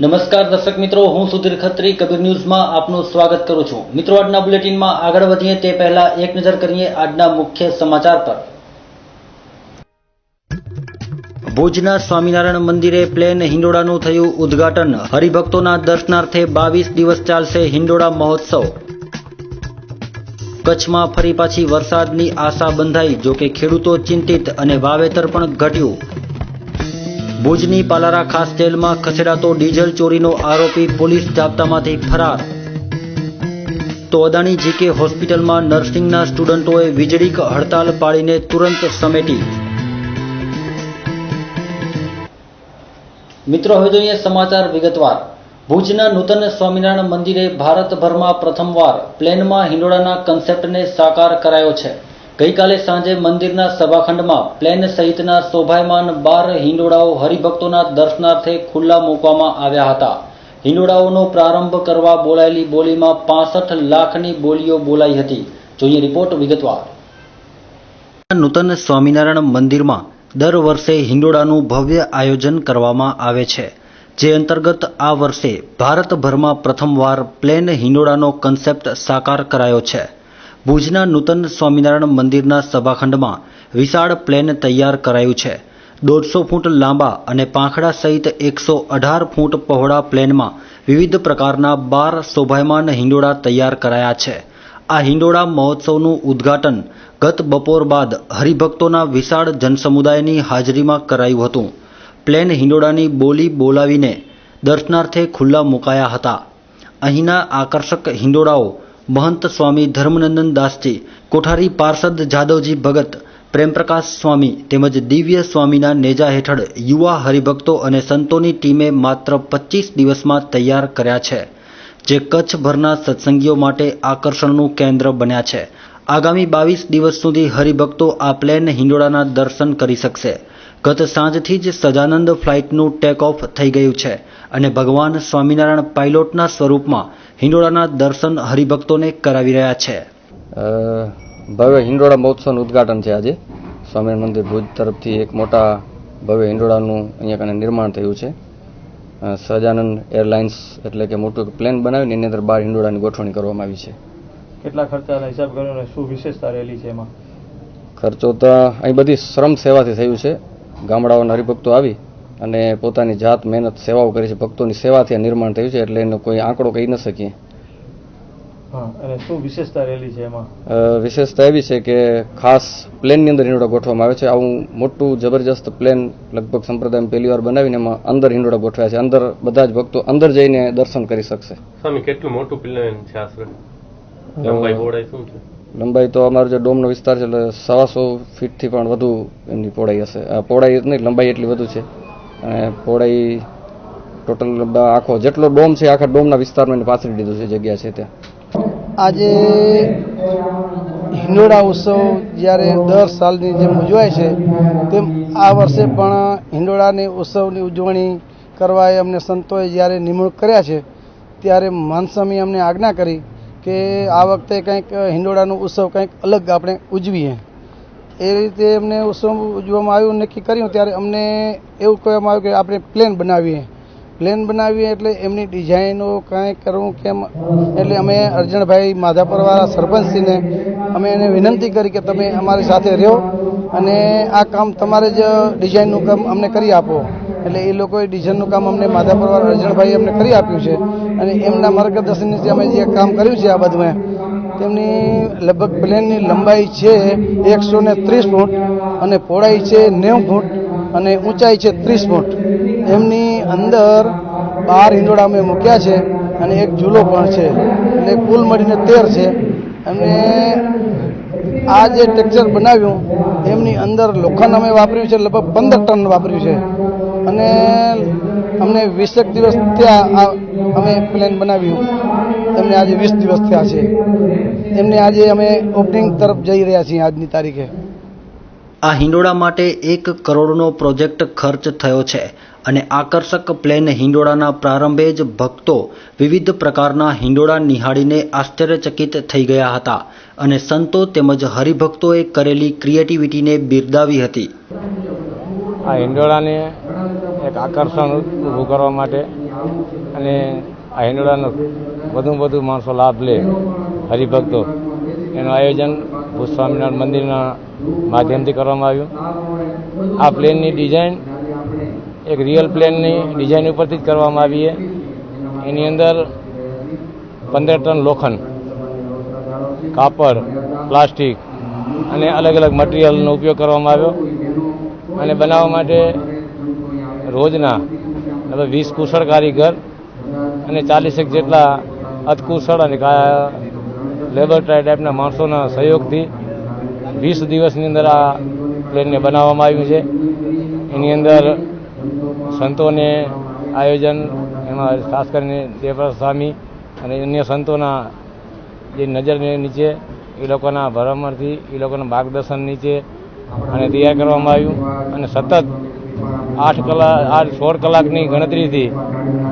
નમસ્કાર દર્શક મિત્રો, હું સુધીર ખત્રી કબીર ન્યૂઝમાં આપનું સ્વાગત કરું છું। મિત્રો, આજના બુલેટિનમાં આગળ વધીએ તે પહેલા એક નજર કરીએ આજના મુખ્ય સમાચાર પર। ભુજના સ્વામિનારાયણ મંદિરે પ્લેન હિંડોળાનું થયું ઉદ્ઘાટન। હરિભક્તોના દર્શનાર્થે 22 દિવસ ચાલશે હિંડોળા મહોત્સવ। કચ્છમાં ફરી પાછી વરસાદની આશા બંધાઈ, જોકે ખેડૂતો ચિંતિત અને વાવેતર પણ ઘટ્યું। ભુજની પાલારા ખાસ જેલમાં ખસેડાતો ડીઝલ ચોરીનો આરોપી પોલીસ જાપ્તામાંથી ફરાર। તો અદાણી જીકે હોસ્પિટલમાં નર્સિંગના સ્ટુડન્ટોએ વીજળીક હડતાલ પાડીને તુરંત સમેટી। મિત્રો, હવે જોઈએ સમાચાર વિગતવાર। ભુજના નૂતન સ્વામિનારાયણ મંદિરે ભારતભરમાં પ્રથમવાર પ્લેનમાં હિંડોળાના કન્સેપ્ટને સાકાર કરાયો છે। ગઈકાલે સાંજે મંદિરના સભાખંડમાં પ્લેન સહિતના શોભાયમાન 12 હિંડોળાઓ હરિભક્તોના દર્શનાર્થે ખુલ્લા મૂકવામાં આવ્યા હતા। હિંડોળાઓનો પ્રારંભ કરવા બોલાયેલી બોલીમાં 65 લાખની બોલીઓ બોલાઈ હતી। જોઈએ રિપોર્ટ વિગતવાર। નૂતન સ્વામિનારાયણ મંદિરમાં દર વર્ષે હિંડોળાનું ભવ્ય આયોજન કરવામાં આવે છે, જે અંતર્ગત આ વર્ષે ભારતભરમાં પ્રથમવાર પ્લેન હિંડોળાનો કન્સેપ્ટ સાકાર કરાયો છે। ભુજના નૂતન સ્વામિનારાયણ મંદિરના સભાખંડમાં વિશાળ પ્લેન તૈયાર કરાયું છે। 150 ફૂટ લાંબા અને પાંખડા સહિત 118 ફૂટ પહોળા પ્લેનમાં વિવિધ પ્રકારના 12 શોભાયમાન હિંડોળા તૈયાર કરાયા છે। આ હિંડોળા મહોત્સવનું ઉદ્ઘાટન ગત બપોર બાદ હરિભક્તોના વિશાળ જનસમુદાયની હાજરીમાં કરાયું હતું। પ્લેન હિંડોળાની બોલી બોલાવીને દર્શનાર્થે ખુલ્લા મુકાયા હતા। અહીંના આકર્ષક હિંડોળાઓ महंत स्वामी धर्मनंदन दासजी, कोठारी पार्षद जादवजी भगत, प्रेमप्रकाश स्वामी तेमज दिव्य स्वामीना नेजा हेठळ युवा हरिभक्तो अने संतोनी टीमे मात्र 25 दिवसमां तैयार कर्या छे, जे कच्छभરના सत्संगीओ माटे आकर्षणનું केंद्र बन्या छे। आगामी 22 दिवस सुधी हरिभक्तो आ प्लेन हिंडोळाना दर्शन करी शकशे। गत सांजथी ज सजानंद फ्लाइटનું टेक ऑफ થઈ ગયું છે અને ભગવાન સ્વામિનારાયણ પાયલોટના સ્વરૂપમાં હિંડોળાના દર્શન હરિભક્તોને કરાવી રહ્યા છે। ભવ્ય હિંડોળા મહોત્સવનું ઉદ્ઘાટન છે આજે સ્વામિનારાયણ મંદિર ભુજ તરફથી એક મોટા ભવ્ય હિંડોળાનું અહીંયા કને નિર્માણ થયું છે। સજાનંદ એરલાઇન્સ એટલે કે મોટું પ્લેન બનાવીને એની અંદર 12 હિંડોળાની ગોઠવણી કરવામાં આવી છે। કેટલા ખર્ચાનો હિસાબ કર્યો અને શું વિશેષતા રહેલી છે એમાં? ખર્ચો તો અહીં બધી શ્રમ સેવાથી થયું છે। ગામડાઓના હરિભક્તો આવી અને પોતાની જાત મહેનત સેવાઓ કરી છે। ભક્તોની સેવાથી આ નિર્માણ થયું છે, એટલે એનો કોઈ આંકડો કહી ન શકીએ। હા, અને શું વિશેષતા રહેલી છે એમાં? વિશેષતા એવી છે કે ખાસ પ્લેનની અંદર હિંડોળા ગોઠવવામાં આવે છે। આવું મોટું જબરજસ્ત પ્લેન લગભગ સંપ્રદાયમાં પહેલી વાર બનાવીને એમાં અંદર હિંડોળા ગોઠવ્યા છે। અંદર બધા જ ભક્તો અંદર જઈને દર્શન કરી શકશે। સ્વામી, કેટલું મોટું પ્લેન છે આશરે? લંબાઈ પહોળાઈ શું છે? લંબાઈ તો અમારો જે ડોમનો વિસ્તાર છે એટલે 125 ફીટથી પણ વધુ એમની પહોળાઈ હશે। પહોળાઈ નહીં, લંબાઈ એટલી વધુ છે અને પહોળાઈ ટોટલ આખો જેટલો ડોમ છે આખા ડોમના વિસ્તારમાં એને પાથરી દીધું છે, જગ્યા છે ત્યાં। આજે હિંડોળા ઉત્સવ જ્યારે દર સાલની જેમ ઉજવાય છે તેમ આ વર્ષે પણ હિંડોળાની ઉત્સવની ઉજવણી કરવા અમને સંતોએ જ્યારે નિમણૂક કર્યા છે ત્યારે મહંત સ્વામીએ અમને આજ્ઞા કરી કે આ વખતે કંઈક હિંડોળાનો ઉત્સવ કંઈક અલગ આપણે ઉજવીએ। એ રીતે અમને ઉત્સવ ઉજવવામાં આવ્યું, નક્કી કર્યું ત્યારે અમને એવું કહેવામાં આવ્યું કે આપણે પ્લેન બનાવીએ એટલે એમની ડિઝાઇનો કાંઈ કરવું કેમ, એટલે અમે અર્જણભાઈ માધાપરવાળા સરપંચશ્રીને અમે એને વિનંતી કરી કે તમે અમારી સાથે રહો અને આ કામ તમારે જ ડિઝાઇનનું કામ અમને કરી આપો। એટલે એ લોકોએ ડિઝાઇનનું કામ અમને માધાપરવાળા અર્જણભાઈ અમને કરી આપ્યું છે અને એમના માર્ગદર્શન નીચે અમે જે કામ કર્યું છે આ બધું તેમની લગભગ પ્લેનની લંબાઈ છે 130 ફૂટ અને પહોળાઈ છે 90 ફૂટ અને ઊંચાઈ છે 30 ફૂટ। એમની અંદર 12 હિંડોળા અમે મૂક્યા છે અને એક ઝૂલો પણ છે, એટલે કુલ મળીને 13 છે। અને આ જે ટેક્ચર બનાવ્યું એમની અંદર લોખંડ અમે વાપર્યું છે, લગભગ 15 ટન વાપર્યું છે અને અમને 20 દિવસ થયા અમે પ્લેન બનાવ્યું। એમને આજે 20 દિવસ થયા છે। એમને આજે અમે ઓપનિંગ તરફ જઈ રહ્યા છીએ આજની તારીખે। આ હિંડોળા માટે 1 કરોડનો પ્રોજેક્ટ ખર્ચ થયો છે અને આકર્ષક પ્લેન હિંડોળાના પ્રારંભે જ ભક્તો વિવિધ પ્રકારના હિંડોળા નિહાળીને આશ્ચર્યચકિત થઈ ગયા હતા અને સંતો તેમજ હરિભક્તોએ કરેલી ક્રિએટિવિટીને બિરદાવી હતી। આ હિંડોળાને એક આકર્ષણ ઊભું કરવા માટે અને આ હિંડોળાનો વધુમાં વધુ માણસો લાભ લે, હરિભક્તો, એનું આયોજન ભુજ સ્વામિનારાયણ મંદિરના માધ્યમથી કરવામાં આવ્યું. આ પ્લેનની ડિઝાઇન એક રિયલ પ્લેનની ડિઝાઇન ઉપરથી જ કરવામાં આવી છે. એની અંદર 15 ટન લોખંડ, કાપડ, પ્લાસ્ટિક અને અલગ અલગ મટીરિયલનો ઉપયોગ કરવામાં આવ્યો અને બનાવવા માટે રોજના 20 કુશળ કારીગર અને 40 જેટલા અધકુશળ અને લેબર ટાઈપના માણસોના સહયોગથી 20 દિવસની અંદર આ પ્લેનને બનાવવામાં આવ્યું છે. એની અંદર સંતોને આયોજન, એમાં ખાસ કરીને દેવવ્રત સ્વામી અને અન્ય સંતોના જે નજરની નીચે એ લોકોના ભલામણથી, એ લોકોના માર્ગદર્શન નીચે અને તૈયાર કરવામાં આવ્યું અને સતત 16 કલાકની ગણતરીથી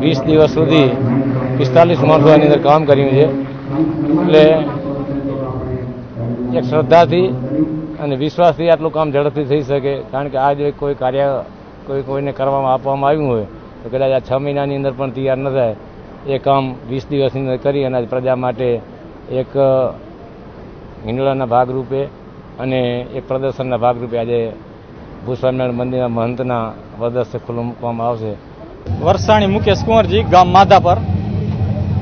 20 દિવસ સુધી 45 માણસો એની અંદર કામ કર્યું છે. એટલે એક શ્રદ્ધાથી અને વિશ્વાસથી આટલું કામ ઝડપથી થઈ શકે, કારણ કે આ જો કોઈ કાર્ય કોઈને કરવામાં આપવામાં આવ્યું હોય તો કદાચ આ 6 મહિનાની અંદર પણ તૈયાર ન થાય. એ કામ 20 દિવસની અંદર કરી અને પ્રજા માટે એક હિંડોળાના ભાગરૂપે અને એક પ્રદર્શનના ભાગરૂપે આજે ભુજ સ્વામિનારાયણ મંદિરના મહંતના વરદસ્તે ખુલ્લું મૂકવામાં આવશે. વરસાણી મુકેશ કુંવરજી, ગામ માધાપર.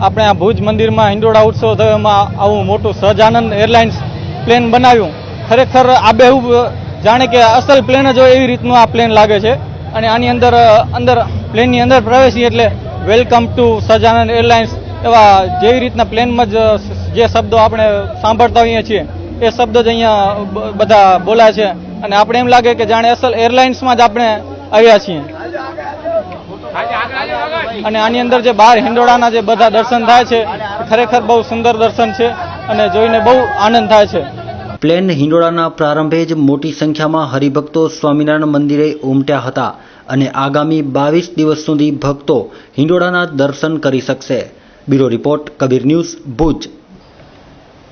આપણે આ ભુજ મંદિરમાં હિંડોળા ઉત્સવ થયો, એમાં આવું મોટું સહજાનંદ એરલાઇન્સ પ્લેન બનાવ્યું. ખરેખર આબેહૂબ જાણે કે અસલ પ્લેન જ હોય એવી રીતનું આ પ્લેન લાગે છે. અને આની અંદર પ્લેનની અંદર પ્રવેશી એટલે વેલકમ ટુ સહજાનંદ એરલાઇન્સ એવા જેવી રીતના પ્લેનમાં જ જે શબ્દો આપણે સાંભળતા હોઈએ છીએ એ શબ્દ જ અહીંયા બધા બોલાય છે અને આપણે એમ લાગે કે જાણે અસલ એરલાઇન્સમાં જ આપણે આવ્યા છીએ. અને આની અંદર જે બહાર હિંડોળાના જે બધા દર્શન થાય છે ખરેખર બહુ સુંદર દર્શન છે અને જોઈને બહુ આનંદ થાય છે. પ્લેન હિંડોળાના પ્રારંભે જ મોટી સંખ્યામાં હરિભક્તો સ્વામિનારાયણ મંદિરે ઉમટ્યા હતા અને આગામી 22 દિવસ સુધી ભક્તો હિંડોળાના દર્શન કરી શકશે. Bureau report, Kabir news, Bhuj.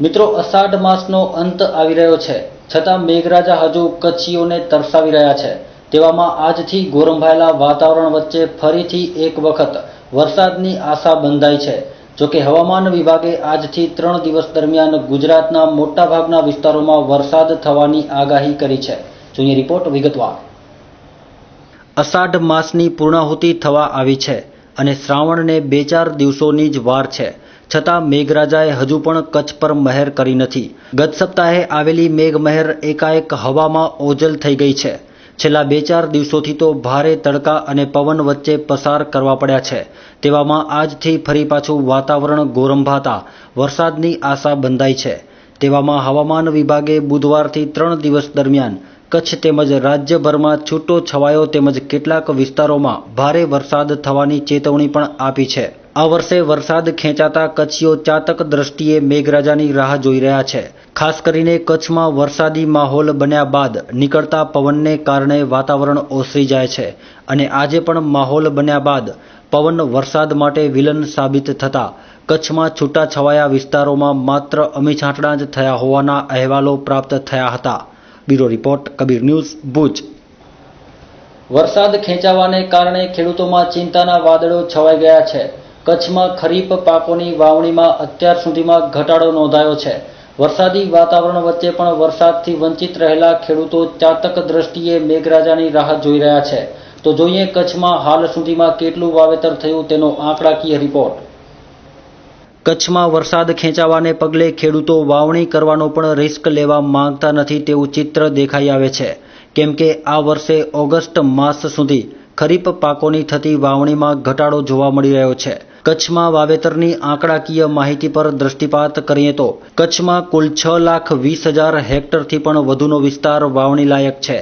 મિત્રો, અષાઢ માસનો અંત આવી રહ્યો છે, છતાં મેઘરાજા હજુ કચ્છીઓને તરસાવી રહ્યા છે. તેવામાં આજથી ગોરંભાયેલા વાતાવરણ વચ્ચે ફરીથી એક વખત વરસાદની આશા બંધાઈ છે. જોકે હવામાન વિભાગે આજથી 3 દિવસ દરમિયાન ગુજરાતના મોટાભાગના વિસ્તારોમાં વરસાદ થવાની આગાહી કરી છે. જોઈએ રિપોર્ટ વિગતવાર. અષાઢ માસની પૂર્ણાહુતિ થવા આવી છે અને શ્રાવણને 2-4 દિવસોની જ વાર છે, છતાં મેઘરાજાએ હજુ પણ કચ્છ પર મહેર કરી નથી. ગત સપ્તાહે આવેલી મેઘમહેર એકાએક હવામાં ઓજલ થઈ ગઈ છે. છેલ્લા 2-4 દિવસોથી તો ભારે તડકા અને પવન વચ્ચે પસાર કરવા પડ્યા છે. તેવામાં આજથી ફરી પાછું વાતાવરણ ગોરંભાતા વરસાદની આશા બંધાઈ છે. તેવામાં હવામાન વિભાગે બુધવારથી 3 દિવસ દરમિયાન કચ્છ તેમજ રાજ્યભરમાં છૂટો છવાયો તેમજ કેટલાક વિસ્તારોમાં ભારે વરસાદ થવાની ચેતવણી પણ આપી છે. આ વર્ષે વરસાદ ખેંચાતા કચ્છીઓ ચાતક દ્રષ્ટિએ મેઘરાજાની રાહ જોઈ રહ્યા છે. ખાસ કરીને કચ્છમાં વરસાદી માહોલ બન્યા બાદ નીકળતા પવનને કારણે વાતાવરણ ઓસરી જાય છે અને આજે પણ માહોલ બન્યા બાદ પવન વરસાદ માટે વિલન સાબિત થતા કચ્છમાં છૂટાછવાયા વિસ્તારોમાં માત્ર અમીછાંટણા જ થયા હોવાના અહેવાલો પ્રાપ્ત થયા હતા. Bureau report, Kabir news, Bhuj. વરસાદ ખેંચાવાને કારણે ખેડૂતોમાં ચિંતાના વાદળો છવાઈ ગયા છે. કચ્છમાં ખરીફ પાકોની વાવણીમાં અત્યાર સુધીમાં ઘટાડો નોંધાયો છે. વરસાદી વાતાવરણ વચ્ચે પણ વરસાદથી વંચિત રહેલા ખેડૂતો ચાતક દ્રષ્ટિએ મેઘરાજાની રાહ જોઈ રહ્યા છે. તો જોઈએ કચ્છમાં હાલ સુધીમાં કેટલું વાવેતર થયું તેનો આંકડાકીય રિપોર્ટ. કચ્છમાં વરસાદ ખેંચાવાને પગલે ખેડૂતો વાવણી કરવાનો પણ રિસ્ક લેવા માંગતા નથી તેવું ચિત્ર દેખાઈ આવે છે. કેમ કે આ વર્ષે ઓગસ્ટ માસ સુધી ખરીફ પાકોની થતી વાવણીમાં ઘટાડો જોવા મળી રહ્યો છે. કચ્છમાં વાવેતરની આંકડાકીય માહિતી પર દ્રષ્ટિપાત કરીએ તો કચ્છમાં કુલ 6,20,000 હેક્ટરથી પણ વધુનો વિસ્તાર વાવણી લાયક છે.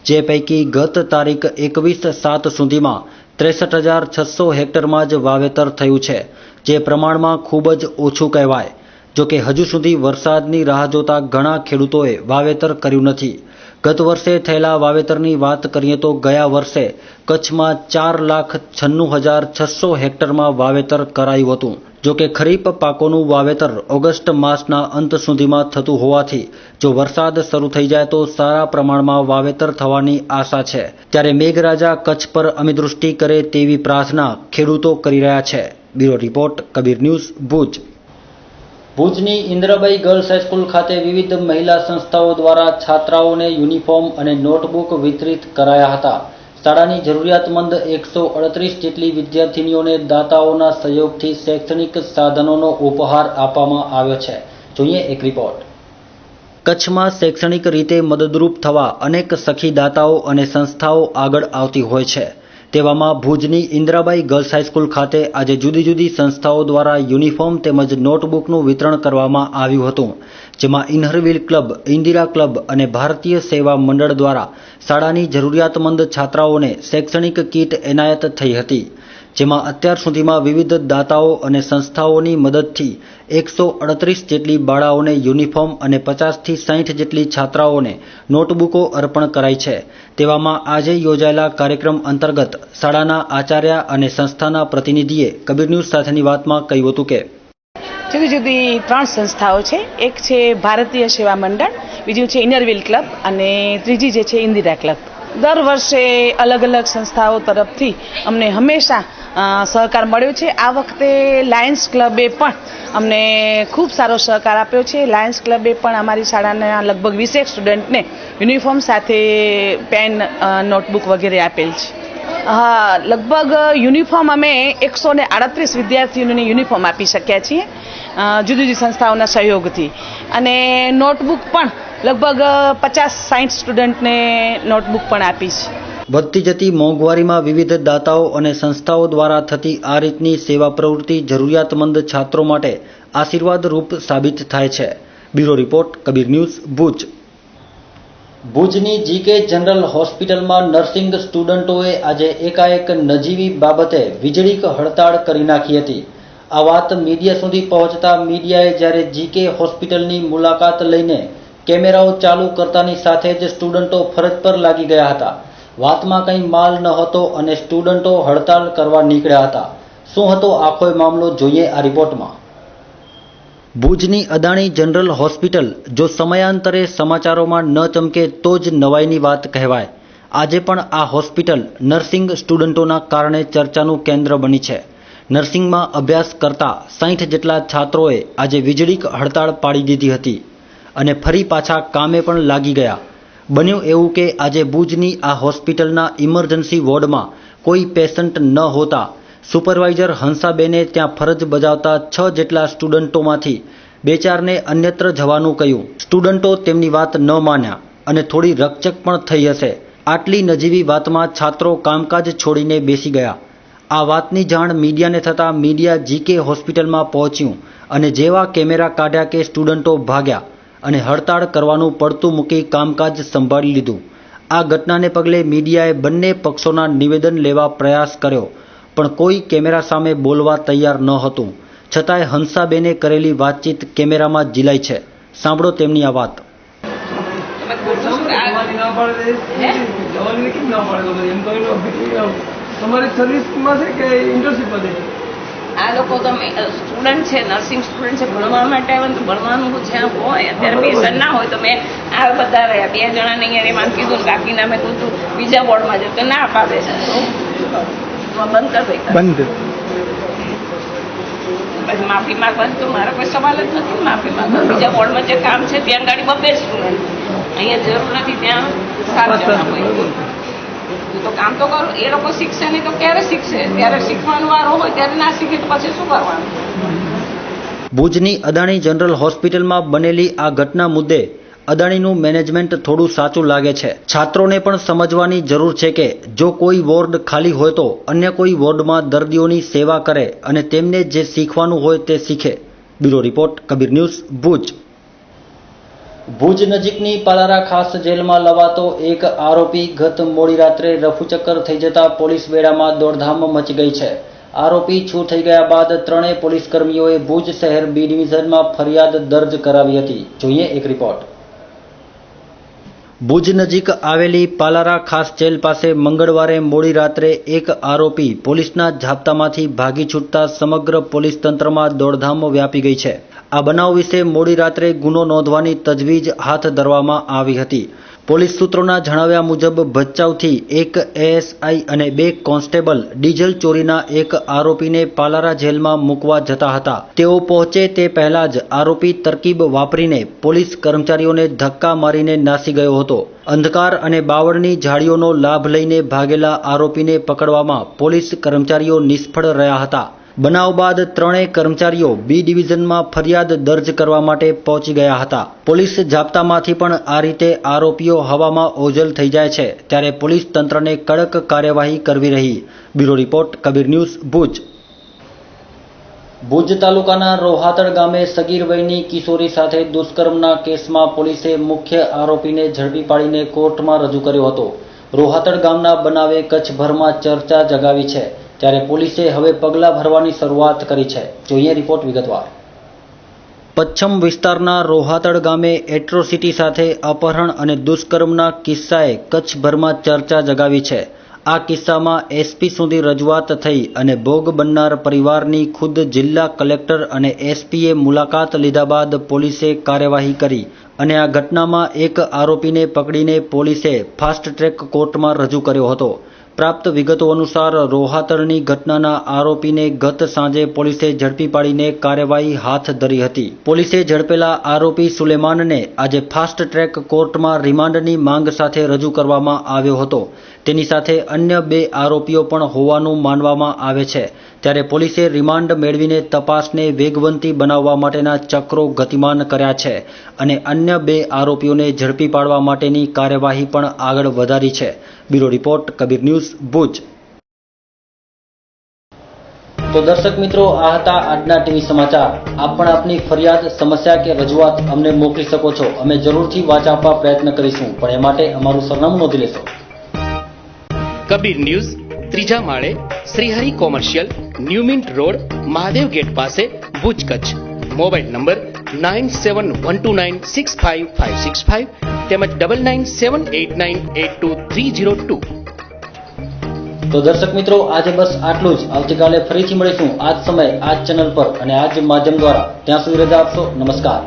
જે પૈકી ગત તારીખ 21/7 સુધીમાં 63,600 હેક્ટરમાં જ વાવેતર થયું છે, જે પ્રમાણમાં ખૂબ જ ઓછું કહેવાય. જોકે હજુ સુધી વરસાદની રાહ જોતા ઘણા ખેડૂતોએ વાવેતર કર્યું નથી. ગત વર્ષે થયેલા વાવેતરની વાત કરીએ તો ગયા વર્ષે કચ્છમાં 4,96,600 હેક્ટરમાં વાવેતર કરાયું હતું. જો કે ખરીફ પાકોનું વાવેતર ઓગસ્ટ માસના અંત સુધીમાં થતું હોવાથી જો વરસાદ શરૂ થઈ જાય તો સારા પ્રમાણમાં વાવેતર થવાની આશા છે. ત્યારે મેઘરાજા કચ્છ પર અમિદૃષ્ટિ કરે તેવી પ્રાર્થના ખેડૂતો કરી રહ્યા છે. Bureau report, Kabir news, Bhuj. ભુજની ઇન્દ્રબાઈ ગર્લ્સ હાઈસ્કૂલ ખાતે વિવિધ મહિલા સંસ્થાઓ દ્વારા છાત્રાઓને યુનિફોર્મ અને નોટબુક વિતરિત કરાયા હતા. શાળાની જરૂરિયાતમંદ 138 જેટલી વિદ્યાર્થીનીઓને દાતાઓના સહયોગથી શૈક્ષણિક સાધનોનો ઉપહાર આપવામાં આવ્યો છે. જોઈએ એક રિપોર્ટ. કચ્છમાં શૈક્ષણિક રીતે મદદરૂપ થવા અનેક સખીદાતાઓ અને સંસ્થાઓ આગળ આવતી હોય છે. તેવામાં ભુજની ઇન્દ્રાબાઈ ગર્લ્સ હાઈસ્કૂલ ખાતે આજે જુદી જુદી સંસ્થાઓ દ્વારા યુનિફોર્મ તેમજ નોટબુકનું વિતરણ કરવામાં આવ્યું હતું. જેમાં ઇન્હરવિલ ક્લબ, ઇન્દિરા ક્લબ અને ભારતીય સેવા મંડળ દ્વારા શાળાની જરૂરિયાતમંદ છાત્રાઓને શૈક્ષણિક કીટ એનાયત થઈ હતી. જેમાં અત્યાર સુધીમાં વિવિધ દાતાઓ અને સંસ્થાઓની મદદથી 138 જેટલી બાળાઓને યુનિફોર્મ અને 50થી 60 જેટલી છાત્રાઓને નોટબુકો અર્પણ કરાઈ છે. તેવામાં આજે યોજાયેલા કાર્યક્રમ અંતર્ગત શાળાના આચાર્ય અને સંસ્થાના પ્રતિનિધિએ કબીર ન્યૂઝ સાથેની વાતમાં કહ્યું હતું કે જુદી જુદી 3 સંસ્થાઓ છે. એક છે ભારતીય સેવા મંડળ, બીજું છે ઇનરવિલ ક્લબ અને ત્રીજી જે છે ઇન્દિરા ક્લબ. દર વર્ષે અલગ અલગ સંસ્થાઓ તરફથી અમને હંમેશા સહકાર મળ્યો છે. આ વખતે લાયન્સ ક્લબે પણ અમને ખૂબ સારો સહકાર આપ્યો છે. લાયન્સ ક્લબે પણ અમારી શાળાના લગભગ 20 સ્ટુડન્ટને યુનિફોર્મ સાથે પેન, નોટબુક વગેરે આપેલ છે. હા, લગભગ યુનિફોર્મ અમે 138 વિદ્યાર્થીઓને યુનિફોર્મ આપી શક્યા છીએ જુદી જુદી સંસ્થાઓના સહયોગથી. અને નોટબુક પણ લગભગ 50-60 સ્ટુડન્ટને નોટબુક પણ આપી છે. વધતી જતી મોંઘવારીમાં વિવિધ દાતાઓ અને સંસ્થાઓ દ્વારા થતી આ રીતની સેવા પ્રવૃત્તિ જરૂરિયાતમંદ છાત્રો માટે આશીર્વાદરૂપ સાબિત થાય છે. Bureau report, Kabir news, Bhuj. ભુજની જીકે જનરલ હોસ્પિટલમાં નર્સિંગ સ્ટુડન્ટોએ આજે એકાએક નજીવી બાબતે વીજળીક હડતાળ કરી નાખી હતી. આ વાત મીડિયા સુધી પહોંચતા મીડિયાએ જ્યારે જીકે હોસ્પિટલની મુલાકાત લઈને કેમેરાઓ ચાલુ કરતાની સાથે જ સ્ટુડન્ટો ફરજ પર લાગી ગયા હતા. વાતમાં કંઈ માલ ન હતો અને સ્ટુડન્ટો હડતાળ કરવા નીકળ્યા હતા. શું હતો આખો મામલો, જોઈએ આ રિપોર્ટમાં. ભુજની અદાણી જનરલ હોસ્પિટલ જો સમયાંતરે સમાચારોમાં ન ચમકે તો જ નવાઈની વાત કહેવાય. આજે પણ આ હોસ્પિટલ નર્સિંગ સ્ટુડન્ટોના કારણે ચર્ચાનું કેન્દ્ર બની છે. નર્સિંગમાં અભ્યાસ કરતા 60 જેટલા છાત્રોએ આજે વીજળીક હડતાળ પાડી દીધી હતી અને ફરી પાછા કામે પણ લાગી ગયા. બન્યું એવું કે આજે ભુજની આ હોસ્પિટલના ઇમરજન્સી વોર્ડમાં કોઈ પેશન્ટ ન હોતા સુપરવાઇઝર હંસાબેને ત્યાં ફરજ બજાવતા 6 જેટલા સ્ટુડન્ટોમાંથી 2-4ને અન્યત્ર જવાનું કહ્યું. સ્ટુડન્ટો તેમની વાત ન માન્યા અને થોડી રકચક પણ થઈ હશે. આટલી નજીવી વાતમાં છાત્રો કામકાજ છોડીને બેસી ગયા. આ વાતની જાણ મીડિયાને થતાં મીડિયા જીકે હોસ્પિટલમાં પહોંચ્યું અને જેવા કેમેરા કાઢ્યા કે સ્ટુડન્ટો ભાગ્યા અને હડતાળ કરવાનું પડતું મૂકી કામકાજ સંભાળી લીધું. આ ઘટનાને પગલે મીડિયાએ બંને પક્ષોના નિવેદન લેવા પ્રયાસ કર્યો પણ કોઈ કેમેરા સામે બોલવા તૈયાર ન હતું. છતાંય હંસાબેને કરેલી વાતચીત કેમેરામાં જીલાઈ છે. સાંભળો તેમની આ વાત. આ લોકો તો સ્ટુડન્ટ છે, નર્સિંગ સ્ટુડન્ટ છે, ભણવા માટે આવે ને તો ભણવાનું જ્યાં હોય અત્યારે પેશન્ટ ના હોય તો મેં આ બધા રહ્યા 2 જણાને અહીંયા એમાં કીધું ને કાકીને મેં કીધું બીજા વોર્ડમાં જતો ના પાડે છે બંધ કરી દે. પછી માફી માંગવાનું તો મારો કોઈ સવાલ જ નથી. માફી માંગવા બીજા વોર્ડમાં જે કામ છે ત્યાં ગાડી 2 સ્ટુડન્ટ, અહીંયા જરૂર નથી ત્યાં 7 જણા હોય તો કામ તો કરું. એ લોકો શીખશે નહીં તો ક્યારે શીખશે? ત્યારે શીખવાનો વારો હોય ત્યારે ના શીખે તો પછી શું કરવાનું? ભુજની અદાણી જનરલ હોસ્પિટલમાં બનેલી આ ઘટના મુદ્દે અદાણીનું મેનેજમેન્ટ થોડું સાચું લાગે છે. છાત્રોને પણ સમજવાની જરૂર છે કે જો કોઈ વોર્ડ ખાલી હોય તો અન્ય કોઈ વોર્ડમાં દર્દીઓની સેવા કરે અને તેમને જે શીખવાનું હોય તે શીખે. Bureau report, Kabir news, Bhuj. Bhuj નજીકની પાલારા ખાસ જેલમાં લવાતો એક આરોપી ગત મોડી રાત્રે રફુચક્કર થઈ જતા પોલીસ બેડામાં દોડધામ મચી ગઈ છે. આરોપી છૂટ થઈ ગયા બાદ 3 પોલીસ કર્મીઓએ ભુજ શહેર બી ડિવિઝનમાં ફરિયાદ દર્જ કરાવી હતી. જોઈએ એક રિપોર્ટ. ભુજ નજીક આવેલી પાલારા ખાસ જેલ પાસે મંગળવારે મોડી રાત્રે એક આરોપી પોલીસના ઝાપટામાંથી ભાગી છૂટતા સમગ્ર પોલીસ તંત્રમાં દોડધામ વ્યાપી ગઈ છે. આ બનાવ વિશે મોડી રાત્રે ગુનો નોંધવાની તજવીજ હાથ ધરવામાં આવી હતી. પોલીસ સૂત્રોના જણાવ્યા મુજબ ભચાઉથી એક એએસઆઈ અને 2 કોન્સ્ટેબલ ડીઝલ ચોરીના એક આરોપીને પાલારા જેલમાં મૂકવા જતા હતા. તેઓ પહોંચે તે પહેલા જ આરોપી તરકીબ વાપરીને પોલીસ કર્મચારીઓને ધક્કા મારીને નાસી ગયો હતો. અંધકાર અને બાવળની ઝાડીઓનો લાભ લઈને ભાગેલા આરોપીને પકડવામાં પોલીસ કર્મચારીઓ નિષ્ફળ રહ્યા હતા. બનાવ બાદ ત્રણેય કર્મચારીઓ બી ડિવિઝનમાં ફરિયાદ દર્જ કરવા માટે પહોંચી ગયા હતા. પોલીસ જાપ્તામાંથી પણ આ રીતે આરોપીઓ હવામાં ઓઝલ થઈ જાય છે ત્યારે પોલીસ તંત્રને કડક કાર્યવાહી કરવી રહી. Bureau report, Kabir news, Bhuj. Bhuj તાલુકાના રોહાતડ ગામે સગીર વયની કિશોરી સાથે દુષ્કર્મના કેસમાં પોલીસે મુખ્ય આરોપીને ઝડપી પાડીને કોર્ટમાં રજૂ કર્યો હતો. રોહાતડ ગામના બનાવે કચ્છભરમાં ચર્ચા જગાવી છે ત્યારે પોલીસે હવે પગલાં ભરવાની શરૂઆત કરી છે. જોઈએ રિપોર્ટ વિગતવાર. પચ્છમ વિસ્તારના રોહાતડ ગામે એટ્રોસિટી સાથે અપહરણ અને દુષ્કર્મના કિસ્સાએ કચ્છભરમાં ચર્ચા જગાવી છે. આ કિસ્સામાં એસપી સુધી રજૂઆત થઈ અને ભોગ બનનાર પરિવારની ખુદ જિલ્લા કલેક્ટર અને એસપીએ મુલાકાત લીધા બાદ પોલીસે કાર્યવાહી કરી અને આ ઘટનામાં એક આરોપીને પકડીને પોલીસે ફાસ્ટ ટ્રેક કોર્ટમાં રજૂ કર્યો હતો. પ્રાપ્ત વિગતો અનુસાર રોહાતડની ઘટનાના આરોપીને ગત સાંજે પોલીસે ઝડપી પાડીને કાર્યવાહી હાથ ધરી હતી. પોલીસે ઝડપેલા આરોપી સુલેમાનને આજે ફાસ્ટ ટ્રેક કોર્ટમાં રિમાન્ડની માંગ સાથે રજૂ કરવામાં આવ્યો હતો. તેની સાથે અન્ય 2 આરોપીઓ પણ હોવાનું માનવામાં આવે છે. ત્યારે પોલીસે રિમાન્ડ મેળવીને તપાસને વેગવંતી બનાવવા માટેના ચક્રો ગતિમાન કર્યા છે અને અન્ય 2 આરોપીઓને ઝડપી પાડવા માટેની કાર્યવાહી પણ આગળ વધારી છે. Bureau report, Kabir news, Bhuj. તો દર્શક મિત્રો, આ હતા આજના ટીવી સમાચાર. આપ પણ આપની ફરિયાદ, સમસ્યા કે રજૂઆત અમને મોકલી શકો છો. અમે જરૂરથી વાચા આપવા પ્રયત્ન કરીશું, પણ એ માટે અમારું સરનામું નોંધી લેશો. કબીર ન્યૂઝ, 3જા માળે, Shrihari commercial, new mint road, Mahadev gate પાસે, ભુજ, કચ્છ. મોબાઈલ નંબર 9712965565 તેમજ 9978982302. તો દર્શક મિત્રો, આજે બસ આટલું જ. આવતીકાલે ફરીથી મળીશું આ જ સમયે, આ જ ચેનલ પર અને આ જ માધ્યમ દ્વારા. ત્યાં સુધી રજા આપશો. નમસ્કાર.